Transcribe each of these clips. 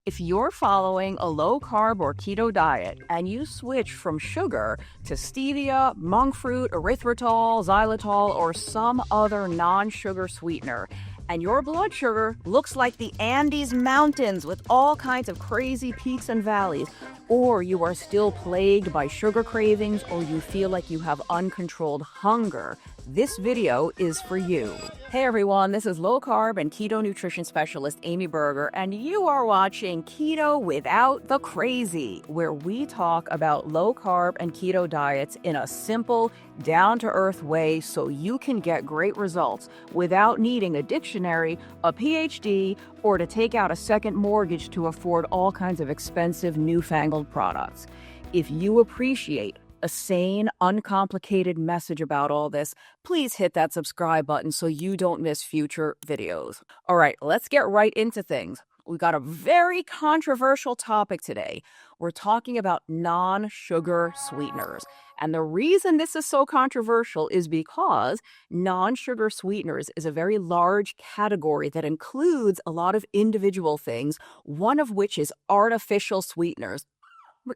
If you're following a low-carb or keto diet and you switch from sugar to stevia, monk fruit, erythritol, xylitol, or some other non-sugar sweetener, and your blood sugar looks like the Andes Mountains with all kinds of crazy peaks and valleys, or you are still plagued by sugar cravings, or you feel like you have uncontrolled hunger, this video is for you. Hey everyone, this is low-carb and keto nutrition specialist Amy Berger, and you are watching Keto Without the Crazy, where we talk about low-carb and keto diets in a simple, down-to-earth way so you can get great results without needing a dictionary, a PhD, or to take out a second mortgage to afford all kinds of expensive, newfangled products. If you appreciate a sane, uncomplicated message about all this, please hit that subscribe button so you don't miss future videos. All right, let's get right into things. We got a very controversial topic today. We're talking about non-sugar sweeteners. And the reason this is so controversial is because non-sugar sweeteners is a very large category that includes a lot of individual things, one of which is artificial sweeteners.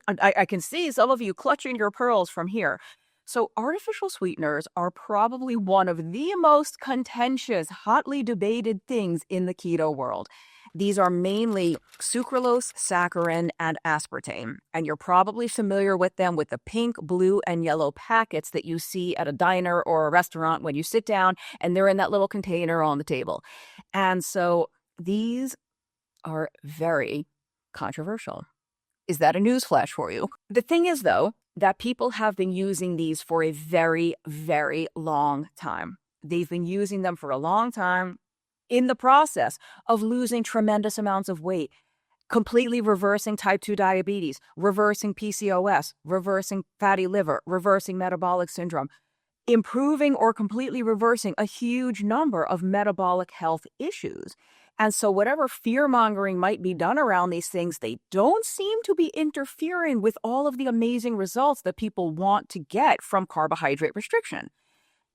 I can see some of you clutching your pearls from here. So artificial sweeteners are probably one of the most contentious, hotly debated things in the keto world. These are mainly sucralose, saccharin, and aspartame. And you're probably familiar with them with the pink, blue, and yellow packets that you see at a diner or a restaurant when you sit down, and they're in that little container on the table. And so these are very controversial. Is that a newsflash for you? The thing is, though, that people have been using these for a very, very long time. They've been using them for a long time in the process of losing tremendous amounts of weight, completely reversing type 2 diabetes, reversing PCOS, reversing fatty liver, reversing metabolic syndrome, improving or completely reversing a huge number of metabolic health issues. And so whatever fear-mongering might be done around these things, they don't seem to be interfering with all of the amazing results that people want to get from carbohydrate restriction.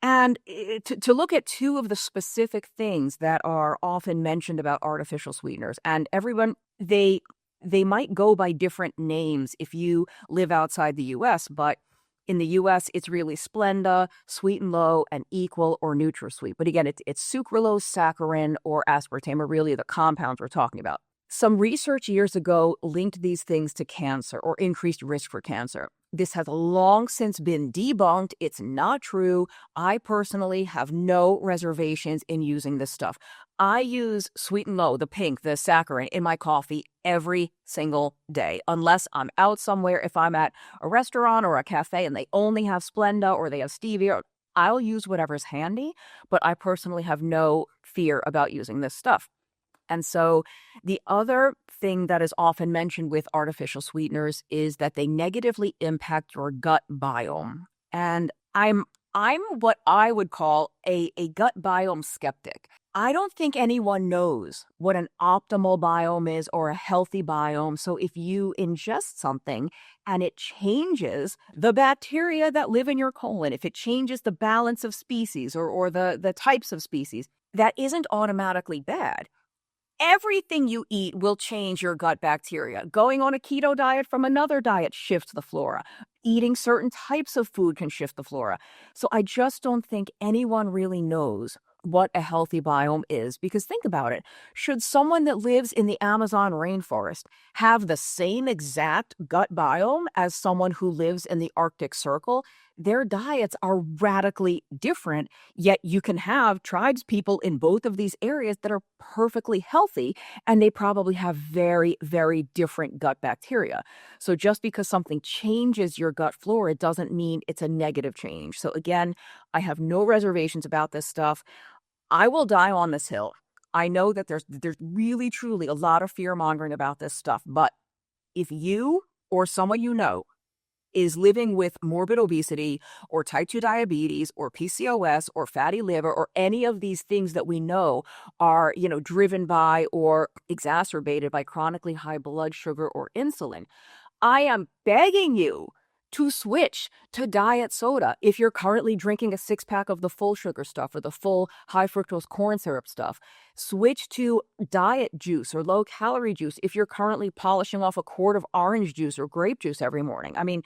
And to look at two of the specific things that are often mentioned about artificial sweeteners, and everyone, they might go by different names if you live outside the U.S., but in the U.S., it's really Splenda, Sweet and Low, and Equal or NutraSweet. But again, it's sucralose, saccharin, or aspartame are really the compounds we're talking about. Some research years ago linked these things to cancer or increased risk for cancer. This has long since been debunked. It's not true. I personally have no reservations in using this stuff. I use Sweet and Low, the pink, the saccharin, in my coffee every single day, unless I'm out somewhere. If I'm at a restaurant or a cafe and they only have Splenda or they have stevia, I'll use whatever's handy, but I personally have no fear about using this stuff. And so the other thing that is often mentioned with artificial sweeteners is that they negatively impact your gut biome. And I'm what I would call a gut biome skeptic. I don't think anyone knows what an optimal biome is or a healthy biome. So if you ingest something and it changes the bacteria that live in your colon, if it changes the balance of species or the types of species, that isn't automatically bad. Everything you eat will change your gut bacteria. Going on a keto diet from another diet shifts the flora. Eating certain types of food can shift the flora. So I just don't think anyone really knows what a healthy biome is, because think about it. Should someone that lives in the Amazon rainforest have the same exact gut biome as someone who lives in the Arctic Circle? Their diets are radically different, yet you can have tribes people in both of these areas that are perfectly healthy, and they probably have very, very different gut bacteria. So just because something changes your gut flora doesn't mean it's a negative change. So again, I have no reservations about this stuff. I will die on this hill. I know that there's really, truly a lot of fear-mongering about this stuff, but if you or someone you know is living with morbid obesity or type 2 diabetes or PCOS or fatty liver or any of these things that we know are, driven by or exacerbated by chronically high blood sugar or insulin, I am begging you to switch to diet soda. If you're currently drinking a 6-pack of the full sugar stuff or the full high fructose corn syrup stuff, switch to diet juice or low calorie juice if you're currently polishing off a quart of orange juice or grape juice every morning. I mean,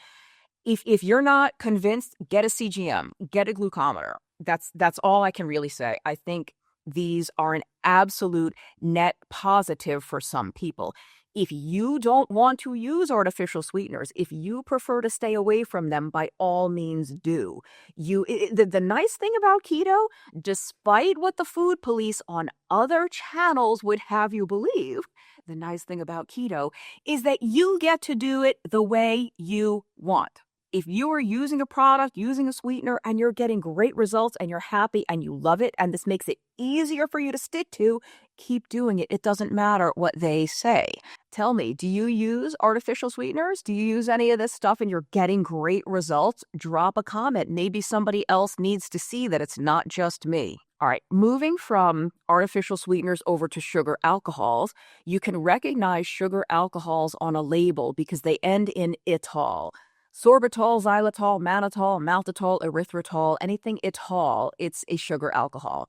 if you're not convinced, get a CGM, get a glucometer. That's all I can really say. I think these are an absolute net positive for some people. If you don't want to use artificial sweeteners, if you prefer to stay away from them, by all means do. The nice thing about keto, despite what the food police on other channels would have you believe, the nice thing about keto is that you get to do it the way you want. If you are using a product, using a sweetener, and you're getting great results and you're happy and you love it, and this makes it easier for you to stick to, keep doing it. It doesn't matter what they say. Tell me, do you use artificial sweeteners? Do you use any of this stuff and you're getting great results? Drop a comment. Maybe somebody else needs to see that it's not just me. All right, moving from artificial sweeteners over to sugar alcohols, you can recognize sugar alcohols on a label because they end in -itol. Sorbitol, xylitol, mannitol, maltitol, erythritol, anything etol, it's a sugar alcohol.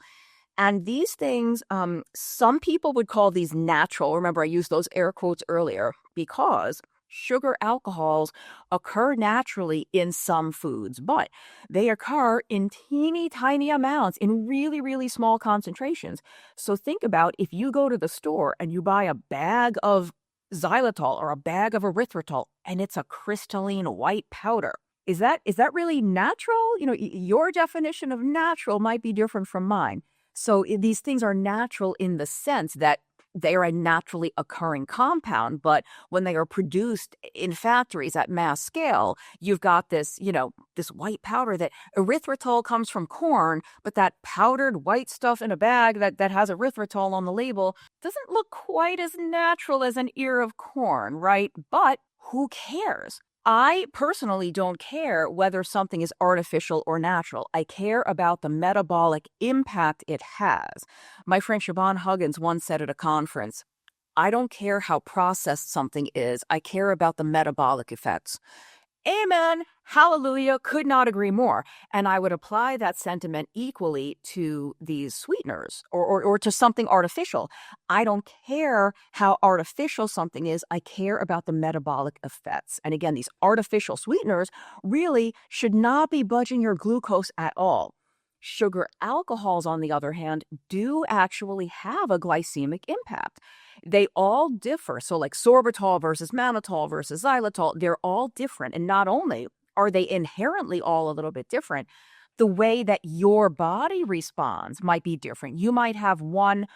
And these things, some people would call these natural. Remember, I used those air quotes earlier because sugar alcohols occur naturally in some foods, but they occur in teeny tiny amounts, in really, really small concentrations. So think about if you go to the store and you buy a bag of xylitol or a bag of erythritol and it's a crystalline white powder. Is that really natural? You know, your definition of natural might be different from mine. So these things are natural in the sense that they are a naturally occurring compound, but when they are produced in factories at mass scale, you've got this, this white powder. That erythritol comes from corn, but that powdered white stuff in a bag that has erythritol on the label doesn't look quite as natural as an ear of corn, right? But who cares? I personally don't care whether something is artificial or natural. I care about the metabolic impact it has. My friend Siobhan Huggins once said at a conference, I don't care how processed something is. I care about the metabolic effects. Amen. Hallelujah. Could not agree more. And I would apply that sentiment equally to these sweeteners or to something artificial. I don't care how artificial something is. I care about the metabolic effects. And again, these artificial sweeteners really should not be budging your glucose at all. Sugar alcohols, on the other hand, do actually have a glycemic impact. They all differ. So like sorbitol versus mannitol versus xylitol, they're all different. And not only are they inherently all a little bit different, the way that your body responds might be different. You might have one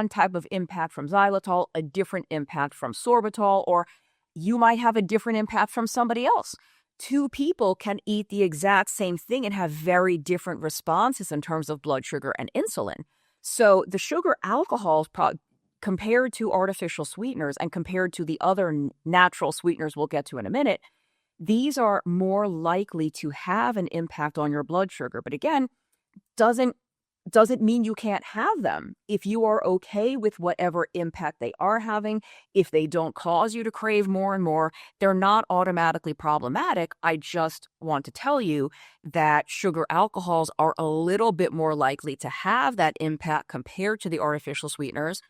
type of impact from xylitol, a different impact from sorbitol, or you might have a different impact from somebody else. Two people can eat the exact same thing and have very different responses in terms of blood sugar and insulin. So the sugar alcohols, compared to artificial sweeteners and compared to the other natural sweeteners we'll get to in a minute, these are more likely to have an impact on your blood sugar. But again, doesn't mean you can't have them. If you are okay with whatever impact they are having, if they don't cause you to crave more and more, they're not automatically problematic. I just want to tell you that sugar alcohols are a little bit more likely to have that impact compared to the artificial sweeteners.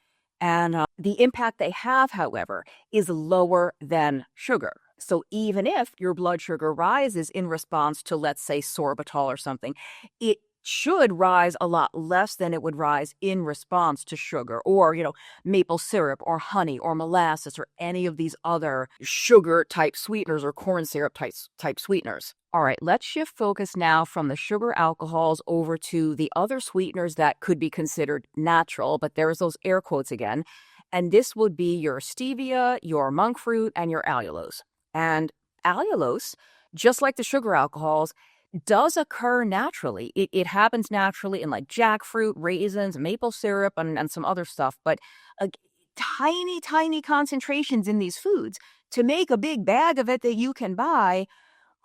And the impact they have, however, is lower than sugar. So even if your blood sugar rises in response to, let's say, sorbitol or something, it should rise a lot less than it would rise in response to sugar or, maple syrup or honey or molasses or any of these other sugar type sweeteners or corn syrup type sweeteners. All right, let's shift focus now from the sugar alcohols over to the other sweeteners that could be considered natural, but there's those air quotes again. And this would be your stevia, your monk fruit, and your allulose. And allulose, just like the sugar alcohols, does occur naturally. It happens naturally in like jackfruit, raisins, maple syrup, and some other stuff. But tiny, tiny concentrations in these foods. To make a big bag of it that you can buy,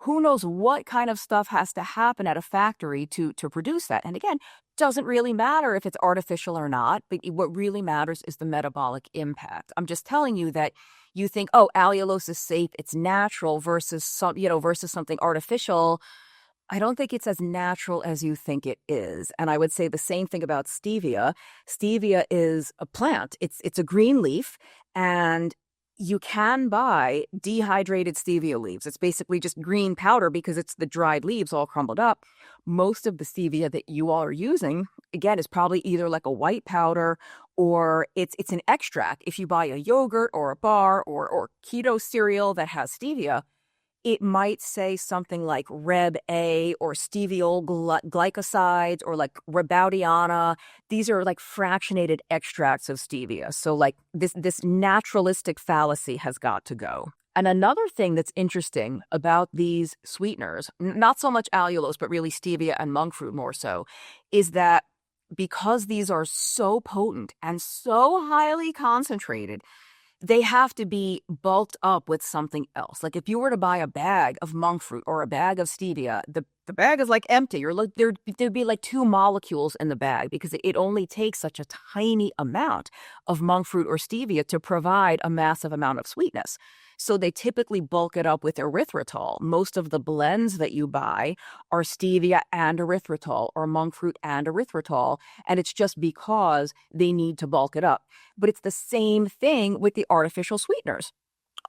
who knows what kind of stuff has to happen at a factory to produce that. And again, doesn't really matter if it's artificial or not, but what really matters is the metabolic impact. I'm just telling you that you think, oh, allulose is safe, it's natural versus versus something artificial. I don't think it's as natural as you think it is. And I would say the same thing about stevia. Stevia is a plant. It's a green leaf, and you can buy dehydrated stevia leaves. It's basically just green powder because it's the dried leaves all crumbled up. Most of the stevia that you all are using, again, is probably either like a white powder or it's an extract. If you buy a yogurt or a bar or keto cereal that has stevia, it might say something like Reb A or steviol glycosides or like Rebaudiana. These are like fractionated extracts of stevia. So like this naturalistic fallacy has got to go. And another thing that's interesting about these sweeteners, not so much allulose, but really stevia and monk fruit more so, is that because these are so potent and so highly concentrated, they have to be bulked up with something else. Like if you were to buy a bag of monk fruit or a bag of stevia, the bag is like empty. There'd be like 2 molecules in the bag because it only takes such a tiny amount of monk fruit or stevia to provide a massive amount of sweetness. So they typically bulk it up with erythritol. Most of the blends that you buy are stevia and erythritol or monk fruit and erythritol, and it's just because they need to bulk it up. But it's the same thing with the artificial sweeteners.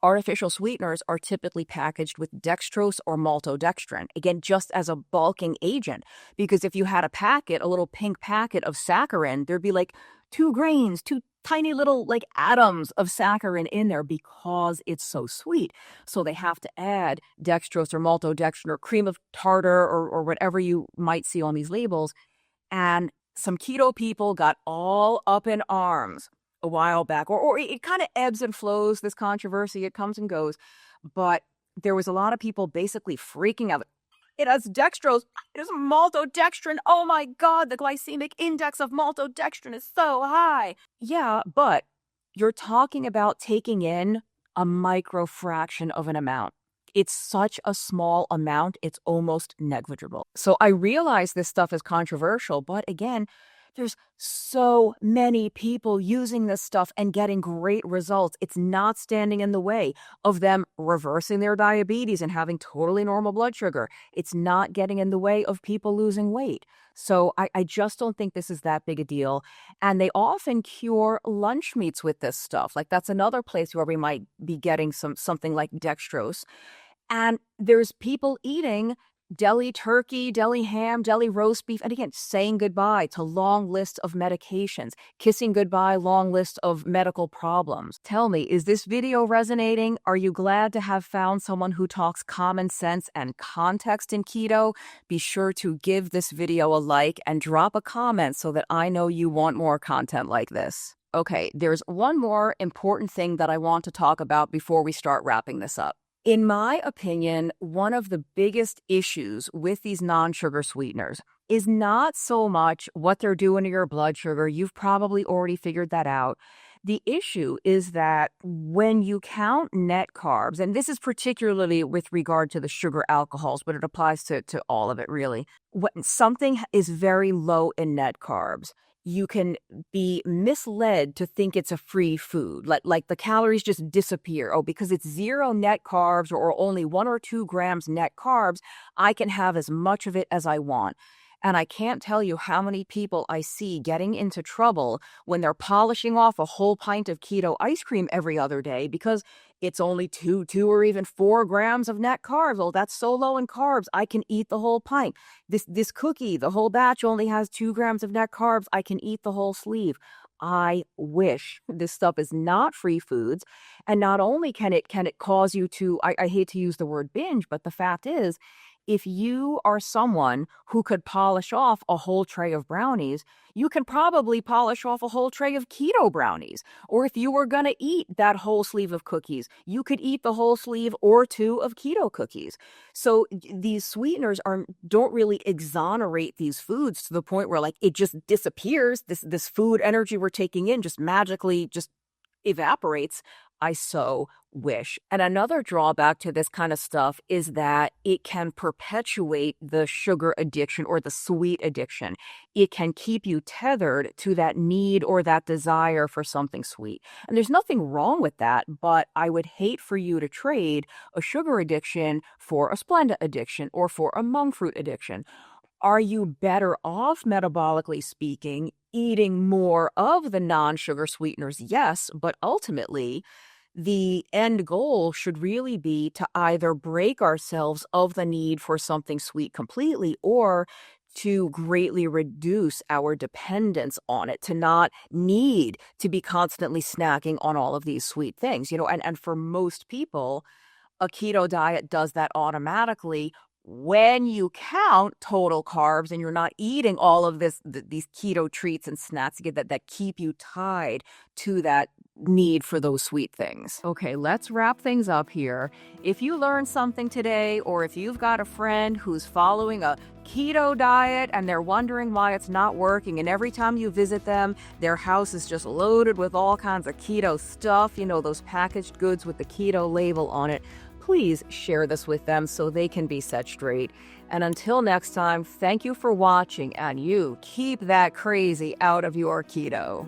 Artificial sweeteners are typically packaged with dextrose or maltodextrin, again, just as a bulking agent. Because if you had a little pink packet of saccharin, there'd be like 2 grains, 2 tiny little like atoms of saccharin in there because it's so sweet. So they have to add dextrose or maltodextrin or cream of tartar or whatever you might see on these labels. And some keto people got all up in arms a while back, or it kind of ebbs and flows, this controversy. It comes and goes. But there was a lot of people basically freaking out. It has dextrose. It has maltodextrin. Oh my God, the glycemic index of maltodextrin is so high. Yeah, but you're talking about taking in a micro fraction of an amount. It's such a small amount, it's almost negligible. So I realize this stuff is controversial, but again, there's so many people using this stuff and getting great results. It's not standing in the way of them reversing their diabetes and having totally normal blood sugar. It's not getting in the way of people losing weight. So I just don't think this is that big a deal. And they often cure lunch meats with this stuff. Like that's another place where we might be getting something like dextrose. And there's people eating deli turkey, deli ham, deli roast beef, and again, saying goodbye to long lists of medications, kissing goodbye, long list of medical problems. Tell me, is this video resonating? Are you glad to have found someone who talks common sense and context in keto? Be sure to give this video a like and drop a comment so that I know you want more content like this. Okay, there's one more important thing that I want to talk about before we start wrapping this up. In my opinion, one of the biggest issues with these non-sugar sweeteners is not so much what they're doing to your blood sugar. You've probably already figured that out. The issue is that when you count net carbs, and this is particularly with regard to the sugar alcohols, but it applies to all of it really. When something is very low in net carbs, you can be misled to think it's a free food. Like the calories just disappear. Oh, because it's 0 net carbs or only 1 or 2 grams net carbs, I can have as much of it as I want. And I can't tell you how many people I see getting into trouble when they're polishing off a whole pint of keto ice cream every other day because it's only 2 or even 4 grams of net carbs. Oh, that's so low in carbs, I can eat the whole pint. This cookie, the whole batch only has 2 grams of net carbs, I can eat the whole sleeve. I wish. This stuff is not free foods. And not only can it cause you to, I hate to use the word binge, but the fact is, if you are someone who could polish off a whole tray of brownies, you can probably polish off a whole tray of keto brownies. Or if you were going to eat that whole sleeve of cookies, you could eat the whole sleeve or 2 of keto cookies. So these sweeteners don't really exonerate these foods to the point where like it just disappears. This food energy we're taking in just magically just evaporates. I so wish. And another drawback to this kind of stuff is that it can perpetuate the sugar addiction or the sweet addiction. It can keep you tethered to that need or that desire for something sweet. And there's nothing wrong with that, but I would hate for you to trade a sugar addiction for a Splenda addiction or for a monk fruit addiction. Are you better off, metabolically speaking, eating more of the non-sugar sweeteners? Yes, but ultimately, the end goal should really be to either break ourselves of the need for something sweet completely or to greatly reduce our dependence on it, to not need to be constantly snacking on all of these sweet things. And for most people, a keto diet does that automatically when you count total carbs and you're not eating all of these keto treats and snacks that keep you tied to that need for those sweet things. Okay, let's wrap things up here. If you learned something today, or if you've got a friend who's following a keto diet and they're wondering why it's not working, and every time you visit them, their house is just loaded with all kinds of keto stuff, those packaged goods with the keto label on it, please share this with them so they can be set straight. And until next time, thank you for watching, and you keep that crazy out of your keto.